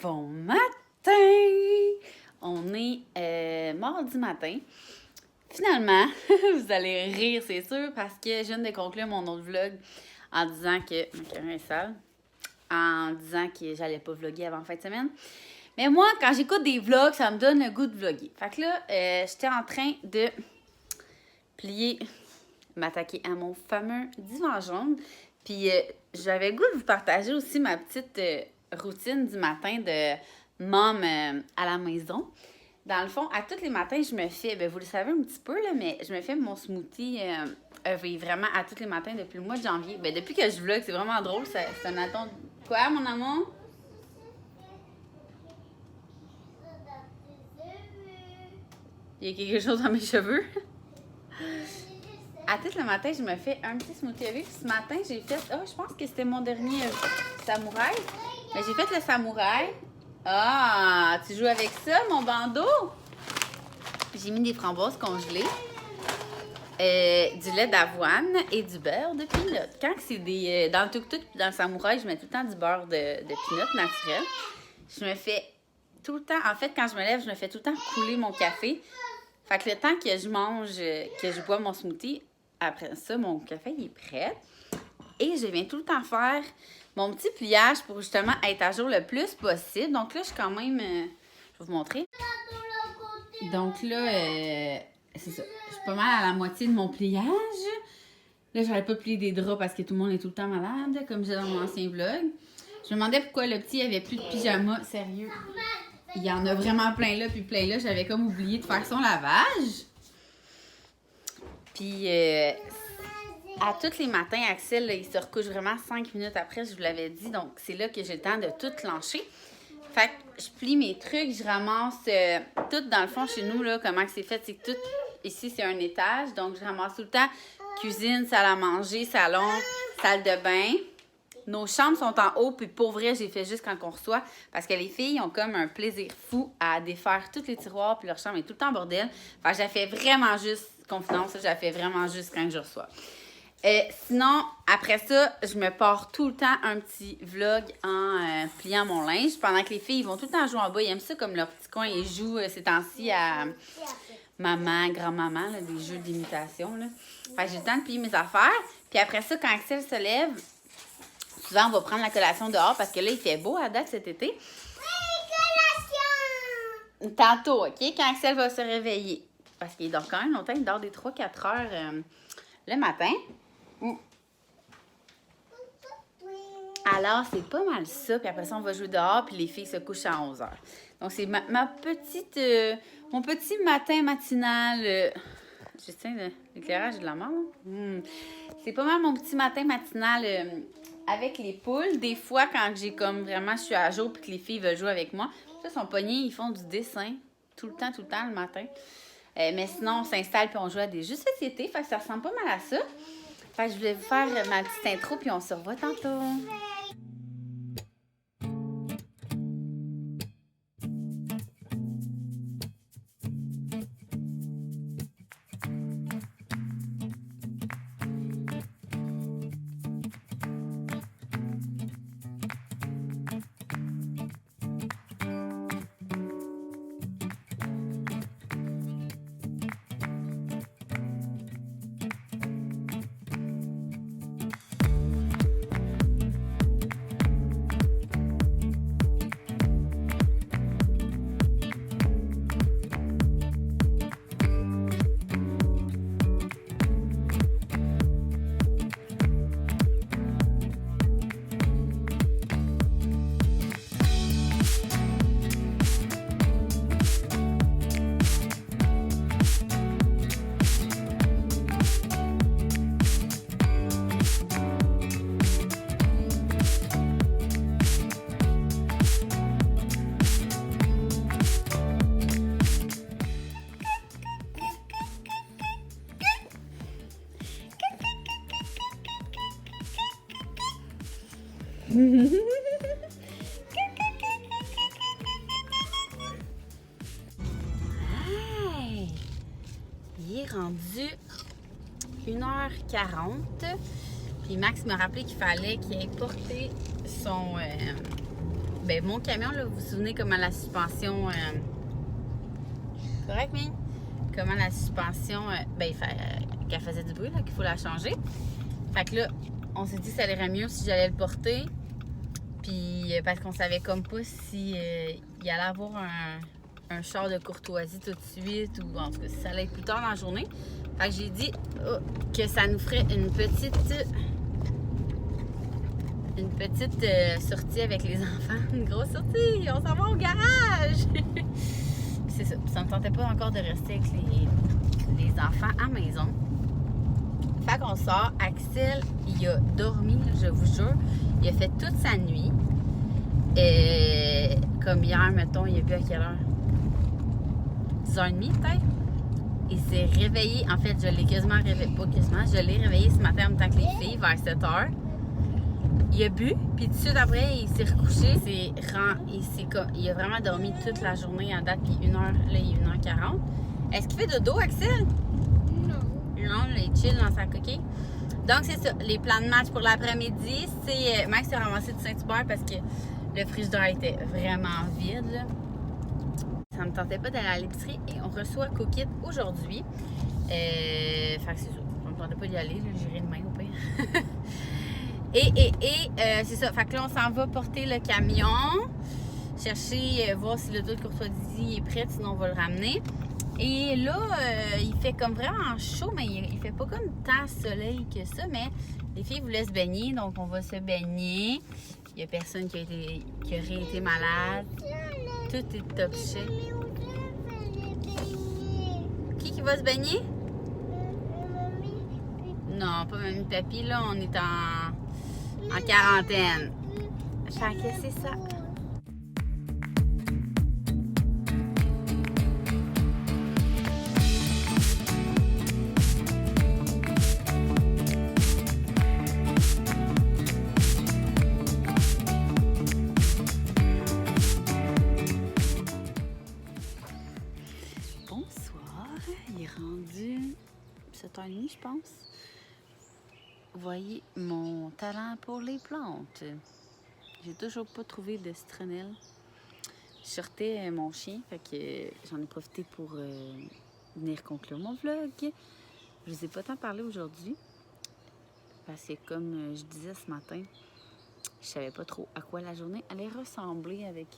Bon matin! On est mardi matin. Finalement, vous allez rire, c'est sûr, parce que je viens de conclure mon autre vlog en disant que... Ma caméra est sale. En disant que j'allais pas vlogger avant fin de semaine. Mais moi, quand j'écoute des vlogs, ça me donne le goût de vlogger. Fait que là, j'étais en train de plier, m'attaquer à mon fameux divan jaune. Puis j'avais le goût de vous partager aussi ma petite routine du matin de mom à la maison. Dans le fond, à tous les matins, je me fais, vous le savez un petit peu, là, mais je me fais mon smoothie vraiment à tous les matins depuis le mois de janvier. Depuis que je vlog, c'est vraiment drôle. C'est un attend. Quoi, mon amour? Il y a quelque chose dans mes cheveux. À tout le matin, je me fais un petit smoothie avec. Ce matin, j'ai fait... je pense que c'était mon dernier samouraï. Mais j'ai fait le samouraï. Ah, tu joues avec ça, mon bandeau? J'ai mis des framboises congelées, du lait d'avoine et du beurre de peanut. Quand c'est des... dans le tuk-tuk dans le samouraï, je mets tout le temps du beurre de peanut naturel. Je me fais tout le temps... En fait, quand je me lève, je me fais tout le temps couler mon café. Fait que le temps que je mange, que je bois mon smoothie, après ça, mon café il est prêt. Et je viens tout le temps faire mon petit pliage pour justement être à jour le plus possible. Donc là, je suis quand même... je vais vous montrer. Donc là, c'est ça. Je suis pas mal à la moitié de mon pliage. Là, j'allais pas plier des draps parce que tout le monde est tout le temps malade, comme je disais dans mon ancien vlog. Je me demandais pourquoi le petit avait plus de pyjama. Sérieux. Il y en a vraiment plein là, puis plein là. J'avais comme oublié de faire son lavage. Puis, à tous les matins, Axel, là, il se recouche vraiment 5 minutes après, je vous l'avais dit. Donc, c'est là que j'ai le temps de tout clencher. Fait que je plie mes trucs, je ramasse tout dans le fond chez nous, là, comment c'est fait. C'est que tout, ici, c'est un étage. Donc, je ramasse tout le temps cuisine, salle à manger, salon, salle de bain. Nos chambres sont en haut, puis pour vrai, j'ai fait juste quand on reçoit. Parce que les filles ont comme un plaisir fou à défaire tous les tiroirs, puis leur chambre est tout le temps en bordel. Fait que j'ai fait vraiment juste, confidence, j'ai fait vraiment juste quand je reçois. Sinon, après ça, je me pars tout le temps un petit vlog en pliant mon linge. Pendant que les filles ils vont tout le temps jouer en bas. Ils aiment ça comme leur petit coin. Ils jouent ces temps-ci à maman, grand-maman, là, des jeux d'imitation. Là. Fait que j'ai le temps de plier mes affaires. Puis après ça, quand Axel se lève, souvent on va prendre la collation dehors parce que là, il fait beau à date cet été. Oui, collation! Tantôt, OK? Quand Axel va se réveiller. Parce qu'il dort quand même longtemps. Il dort des 3-4 heures le matin. Alors, c'est pas mal ça. Puis après ça, on va jouer dehors. Puis les filles se couchent à 11h. Donc, c'est ma petite... mon petit matin matinal... je tiens l'éclairage de la mort. C'est pas mal mon petit matin matinal avec les poules. Des fois, quand j'ai comme vraiment... Je suis à jour puis que les filles veulent jouer avec moi. Ça, sont pognés. Ils font du dessin. Tout le temps le matin. Mais sinon, on s'installe puis on joue à des jeux de société. Fait que ça ressemble pas mal à ça. Fait que je voulais vous faire ma petite intro puis on se revoit tantôt. Hey! Il est rendu 1h40. Puis Max m'a rappelé qu'il fallait qu'il ait porté son Ben, mon camion, là, vous vous souvenez comment la suspension... Correct, Ming? Comment la suspension, qu'elle faisait du bruit, là, qu'il faut la changer. Fait que là, on s'est dit que ça irait mieux si j'allais le porter. Puis, parce qu'on savait comme pas si il allait avoir un char de courtoisie tout de suite ou en tout cas si ça allait être plus tard dans la journée. Fait que j'ai dit que ça nous ferait une petite sortie avec les enfants. Une grosse sortie! On s'en va au garage! C'est ça. Ça me tentait pas encore de rester avec les enfants à la maison. Fait qu'on sort. Axel, il a dormi, je vous jure. Il a fait toute sa nuit. Comme hier, mettons, il a bu à quelle heure? 10h30 peut-être? Il s'est réveillé. En fait, je l'ai quasiment réveillé. Pas quasiment. Je l'ai réveillé ce matin en même temps que les filles, vers 7h. Il a bu, puis tout de suite après, il s'est recouché. Il a vraiment dormi toute la journée en date, puis 1h, là, il est 1h40. Est-ce qu'il fait dodo, Axel? Non. Non, il est chill dans sa coquille. Donc, c'est ça. Les plans de match pour l'après-midi, c'est... Max s'est ramassé du Saint-Hubert parce que le frigidaire était vraiment vide, là. Ça me tentait pas d'aller à l'épicerie et on reçoit Cookit aujourd'hui. Fait que c'est ça. Ça me tentait pas d'y aller, là. J'irai demain au pire. C'est ça. Fait que là, on s'en va porter le camion, chercher, voir si le dos de courtoisie est prêt, sinon on va le ramener. Et là, il fait comme vraiment chaud, mais il fait pas comme tant soleil que ça, mais les filles voulaient se baigner, donc on va se baigner. Il y a personne qui aurait été malade. Tout est top shape. Qui va se baigner? Non, pas Mamie Papy, là, on est en quarantaine. Fait que c'est ça. Bonsoir, il est rendu 7h30, je pense. Voyez mon talent pour les plantes. J'ai toujours pas trouvé de citronelle. Je sortais mon chien, fait que j'en ai profité pour venir conclure mon vlog. Je vous ai pas tant parlé aujourd'hui, parce que comme je disais ce matin, je savais pas trop à quoi la journée allait ressembler avec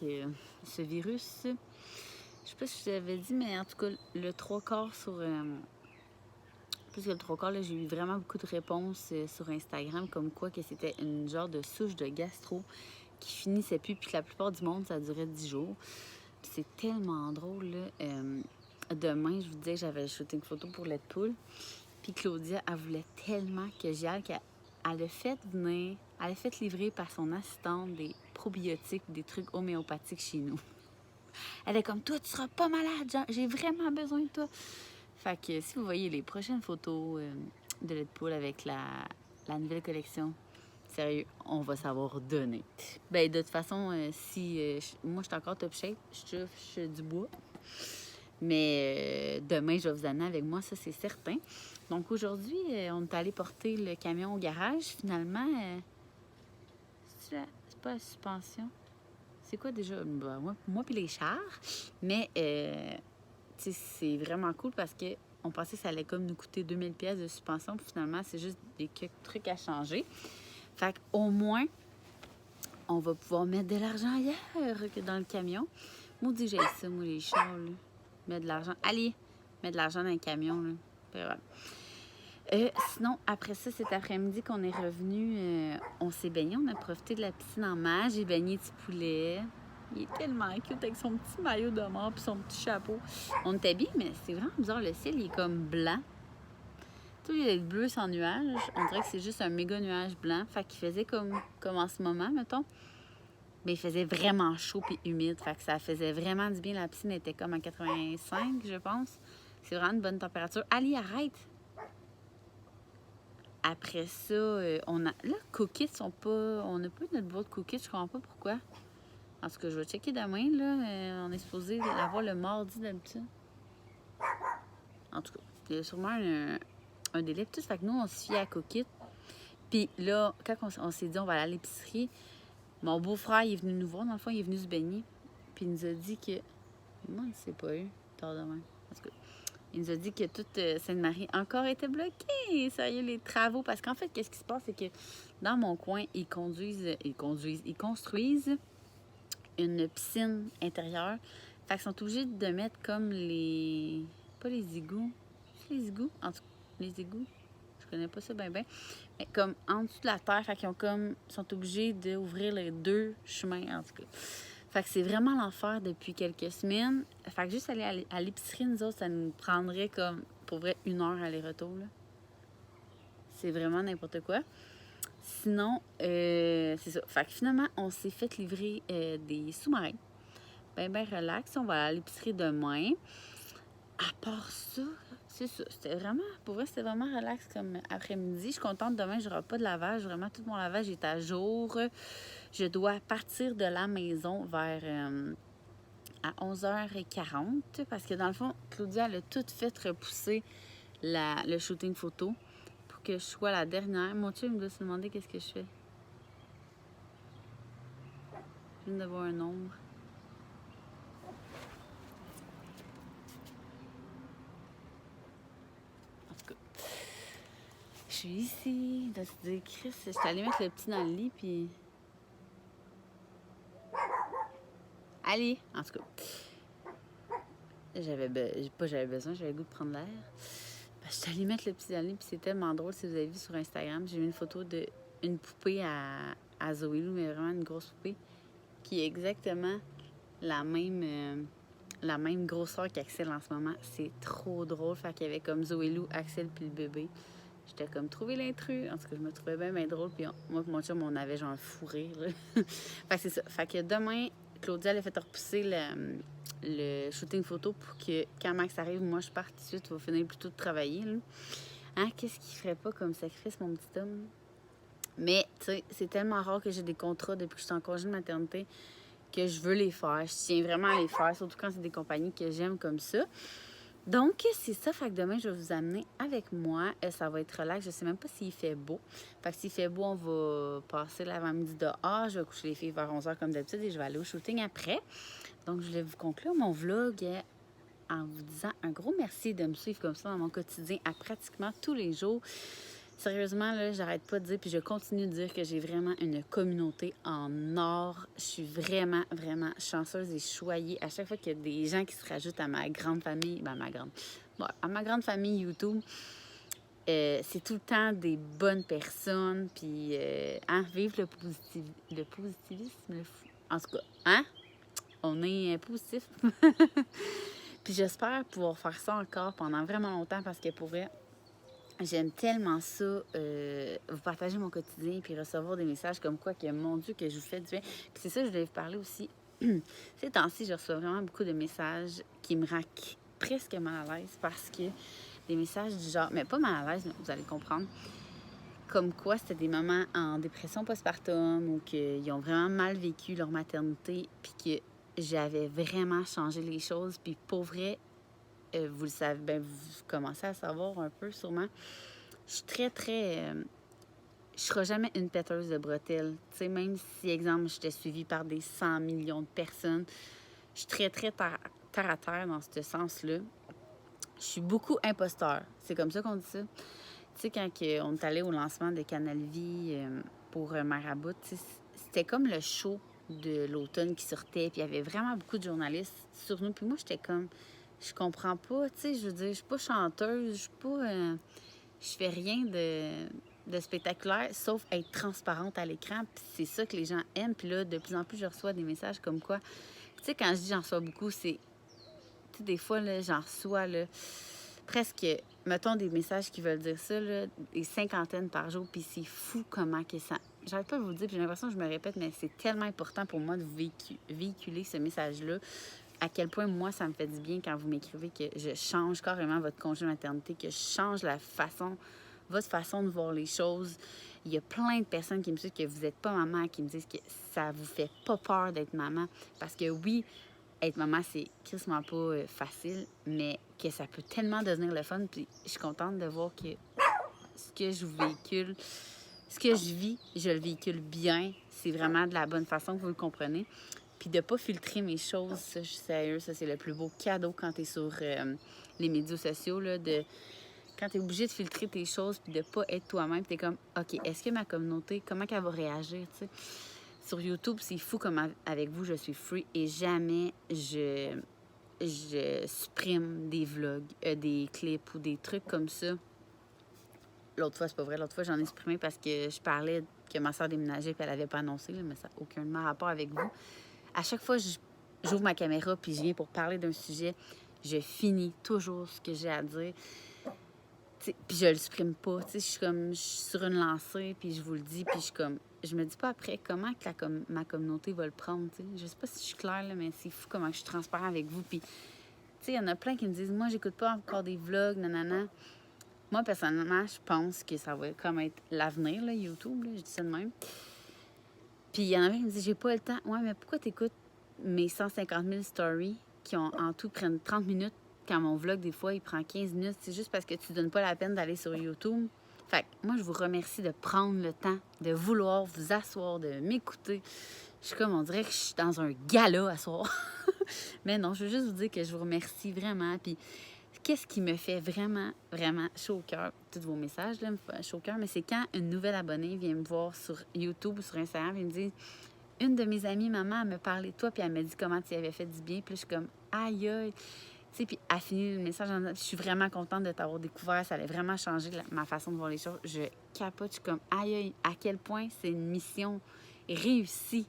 ce virus. Je sais pas si je l'avais dit, mais en tout cas, le 3/4 sur... plus que le 3/4, là, j'ai eu vraiment beaucoup de réponses sur Instagram, comme quoi que c'était une genre de souche de gastro qui finissait plus, puis que la plupart du monde, ça durait 10 jours. Puis c'est tellement drôle, là. Demain, je vous disais que j'avais shooté une photo pour Lait de Poule, puis Claudia, elle voulait tellement que j'y aille qu'elle a fait venir, elle a fait livrer par son assistante des probiotiques, des trucs homéopathiques chez nous. Elle est comme, toi, tu seras pas malade, genre, j'ai vraiment besoin de toi. Fait que si vous voyez les prochaines photos de Lait de Poule avec la nouvelle collection, sérieux, on va savoir donner. Ben de toute façon, moi je suis encore top shape, je touche du bois. Mais demain, je vais vous amener avec moi, ça c'est certain. Donc aujourd'hui, on est allé porter le camion au garage. Finalement, c'est pas la suspension. C'est quoi déjà? Ben, moi puis les chars. Mais c'est vraiment cool parce que on pensait que ça allait comme nous coûter 2000$ de suspension. Puis finalement, c'est juste des trucs à changer. Fait qu'au moins, on va pouvoir mettre de l'argent ailleurs que dans le camion. Maudit, j'ai ça, moi, les chars, là. Mettre de l'argent. Allez, mettre de l'argent dans le camion, là. Voilà. Sinon, après ça, cet après-midi qu'on est revenu, on s'est baigné. On a profité de la piscine en mer. J'ai baigné du poulet. Il est tellement cute avec son petit maillot de mort et son petit chapeau. On était bien, mais c'est vraiment bizarre. Le ciel, il est comme blanc. Tu sais, il est bleu sans nuage. On dirait que c'est juste un méga nuage blanc. Fait qu'il faisait comme en ce moment, mettons. Mais il faisait vraiment chaud et humide. Fait que ça faisait vraiment du bien. La piscine était comme à 85, je pense. C'est vraiment une bonne température. Ali, arrête! Après ça, on a... Là, cookies sont pas... On n'a pas notre boîte de cookies. Je comprends pas pourquoi. En tout cas, je vais checker demain, là. On est supposé l'avoir le mardi d'habitude. En tout cas, il y a sûrement un délai. Tout fait que nous, on se fie à Cookit. Puis là, quand on s'est dit on va aller à l'épicerie, Mon beau-frère, il est venu nous voir. Dans le fond, il est venu se baigner. Puis il nous a dit que... Moi, je ne sais pas eu. Tard demain. Parce que... Il nous a dit que toute Sainte-Marie encore était bloquée. Sérieux, les travaux. Parce qu'en fait, qu'est-ce qui se passe, c'est que dans mon coin, ils construisent une piscine intérieure. Fait qu'ils sont obligés de mettre comme les... Pas les égouts. C'est les égouts? En tout cas, les égouts. Je connais pas ça bien. Mais comme en dessous de la terre. Fait qu'ils ont comme... sont obligés d'ouvrir les 2 chemins, en tout cas. Fait que c'est vraiment l'enfer depuis quelques semaines. Fait que juste aller à l'épicerie, nous autres, ça nous prendrait comme, pour vrai, 1 heure aller-retour, là. C'est vraiment n'importe quoi. Sinon, c'est ça. Fait que finalement, on s'est fait livrer des sous-marins. Ben relax. On va à l'épicerie demain. À part ça, c'est ça. C'était vraiment, pour vrai, c'était vraiment relax comme après-midi. Je suis contente. Demain, je n'aurai pas de lavage. Vraiment, tout mon lavage est à jour. Je dois partir de la maison vers à 11h40 parce que dans le fond, Claudia, elle a tout fait repousser le shooting photo pour que je sois la dernière. Mon chum doit se demander qu'est-ce que je fais. Je viens de voir un nombre. En tout cas, je suis ici. Là, tu dis, Chris, je suis allée mettre le petit dans le lit, puis... Allez! En tout cas, j'avais besoin, j'avais le goût de prendre l'air. Je suis allée mettre le petit dans le lit, puis c'est tellement drôle. Si vous avez vu sur Instagram, j'ai mis une photo d'une poupée à Zoé Lou, mais vraiment une grosse poupée, qui est exactement la même grosseur qu'Axel en ce moment. C'est trop drôle. Fait qu'il y avait comme Zoé Lou, Axel, puis le bébé. J'étais comme trouvé l'intrus. En tout cas, je me trouvais bien drôle. Puis moi et mon chum, on avait genre un fou rire. Fait que c'est ça. Fait que demain, Claudia, elle a fait repousser le shooting photo pour que quand Max arrive, moi, je parte tout de suite. Il va finir plutôt de travailler. Là. Hein? Qu'est-ce qu'il ferait pas comme sacrifice, mon petit homme? Mais, tu sais, c'est tellement rare que j'ai des contrats depuis que je suis en congé de maternité que je veux les faire. Je tiens vraiment à les faire, surtout quand c'est des compagnies que j'aime comme ça. Donc, c'est ça. Fait que demain, je vais vous amener avec moi. Ça va être relax. Je sais même pas s'il fait beau. Fait que s'il fait beau, on va passer l'avant-midi dehors. Je vais coucher les filles vers 11h comme d'habitude et je vais aller au shooting après. Donc, je voulais vous conclure mon vlog en vous disant un gros merci de me suivre comme ça dans mon quotidien à pratiquement tous les jours. Sérieusement, là, j'arrête pas de dire, puis je continue de dire que j'ai vraiment une communauté en or. Je suis vraiment chanceuse et choyée. À chaque fois qu'il y a des gens qui se rajoutent à ma grande famille, à ma grande famille YouTube, c'est tout le temps des bonnes personnes, puis vive le positivisme, en tout cas, hein? On est positif. Puis j'espère pouvoir faire ça encore pendant vraiment longtemps parce que pour vrai, j'aime tellement ça, vous partager mon quotidien puis recevoir des messages comme quoi que, mon Dieu, que je vous fais du bien. Puis c'est ça, je voulais vous parler aussi. Ces temps-ci, je reçois vraiment beaucoup de messages qui me rendent presque mal à l'aise parce que des messages du genre, mais pas mal à l'aise, mais vous allez comprendre, comme quoi c'était des mamans en dépression postpartum ou qu'ils ont vraiment mal vécu leur maternité puis que j'avais vraiment changé les choses. Puis pour vrai, vous le savez, ben vous commencez à savoir un peu sûrement. Je suis je serai jamais une péteuse de bretelles. Tu sais, même si, exemple, j'étais suivie par des 100 millions de personnes, je suis très terre à terre dans ce sens-là. Je suis beaucoup imposteur. C'est comme ça qu'on dit ça. Tu sais, quand on est allé au lancement de Canal Vie pour Marabout, c'était comme le show de l'automne qui sortait, puis il y avait vraiment beaucoup de journalistes sur nous. Puis moi, j'étais comme... Je comprends pas, tu sais, je veux dire, je suis pas chanteuse, je suis pas... je fais rien de spectaculaire, sauf être transparente à l'écran, puis c'est ça que les gens aiment. Puis là, de plus en plus, je reçois des messages comme quoi... Tu sais, quand je dis j'en reçois beaucoup, c'est... Tu sais, des fois, là, j'en reçois, là, presque, mettons, des messages qui veulent dire ça, là, des cinquantaines par jour, puis c'est fou comment que ça... J'arrête pas de vous le dire, puis j'ai l'impression que je me répète, mais c'est tellement important pour moi de véhiculer ce message-là. À quel point, moi, ça me fait du bien quand vous m'écrivez que je change carrément votre congé de maternité, que je change votre façon de voir les choses. Il y a plein de personnes qui me disent que vous n'êtes pas maman, qui me disent que ça vous fait pas peur d'être maman. Parce que oui, être maman, c'est crissement pas facile, mais que ça peut tellement devenir le fun. Puis je suis contente de voir que ce que je vous véhicule ce que je vis, je le véhicule bien. C'est vraiment de la bonne façon que vous le comprenez. Puis de ne pas filtrer mes choses, ça, je suis sérieuse, ça, c'est le plus beau cadeau quand tu es sur les médias sociaux, là, quand tu es obligé de filtrer tes choses puis de ne pas être toi-même, tu es comme, OK, est-ce que ma communauté, comment elle va réagir, tu sais? Sur YouTube, c'est fou comme avec vous, je suis free et jamais je supprime des vlogs, des clips ou des trucs comme ça. L'autre fois, c'est pas vrai. L'autre fois, j'en ai supprimé parce que je parlais que ma soeur déménageait et elle avait pas annoncé, là, mais ça n'a aucun rapport avec vous. À chaque fois, j'ouvre ma caméra puis je viens pour parler d'un sujet, je finis toujours ce que j'ai à dire. Puis je le supprime pas. Je suis sur une lancée puis je vous le dis puis je me dis pas après comment que ma communauté va le prendre. T'sais. Je sais pas si je suis claire, là, mais c'est fou comment je suis transparente avec vous. Puis, il y en a plein qui me disent, moi, j'écoute pas encore des vlogs, nanana. Moi, personnellement, je pense que ça va comme être l'avenir, là, YouTube, là, je dis ça de même. Puis il y en a qui me disent, j'ai pas le temps. Ouais, mais pourquoi t'écoutes mes 150 000 stories qui en tout prennent 30 minutes quand mon vlog, des fois, il prend 15 minutes? C'est juste parce que tu donnes pas la peine d'aller sur YouTube. Fait que moi, je vous remercie de prendre le temps, de vouloir vous asseoir, de m'écouter. Je suis comme, on dirait que je suis dans un gala à soir. Mais non, je veux juste vous dire que je vous remercie vraiment. Puis qu'est-ce qui me fait vraiment, vraiment chaud au cœur, tous vos messages, là, me font chaud au cœur, mais c'est quand une nouvelle abonnée vient me voir sur YouTube ou sur Instagram et me dit, une de mes amies, maman, elle me parlait de toi, puis elle me dit comment tu avais fait du bien, puis là, je suis comme, aïe, aïe. Tu sais, puis elle finit le message en disant, je suis vraiment contente de t'avoir découvert, ça allait vraiment changer ma façon de voir les choses. Je capote, je suis comme, aïe, aïe, à quel point c'est une mission réussie.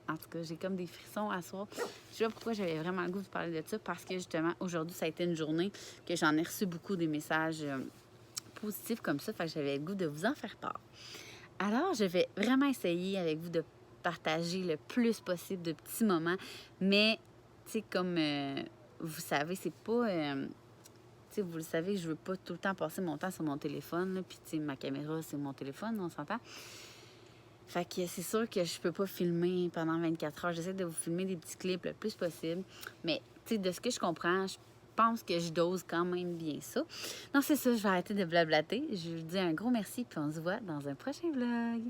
En tout cas, j'ai comme des frissons à soir. Je sais pas pourquoi j'avais vraiment le goût de parler de ça, parce que justement, aujourd'hui, ça a été une journée que j'en ai reçu beaucoup des messages positifs comme ça, fait que j'avais le goût de vous en faire part. Alors, je vais vraiment essayer avec vous de partager le plus possible de petits moments, mais, tu sais, comme vous savez, c'est pas... tu sais, vous le savez, je veux pas tout le temps passer mon temps sur mon téléphone, là, puis, tu sais, ma caméra, c'est mon téléphone, on s'entend? Fait que c'est sûr que je peux pas filmer pendant 24 heures. J'essaie de vous filmer des petits clips le plus possible. Mais, tu sais, de ce que je comprends, je pense que je dose quand même bien ça. Non, c'est ça, je vais arrêter de blablater. Je vous dis un gros merci, puis on se voit dans un prochain vlog.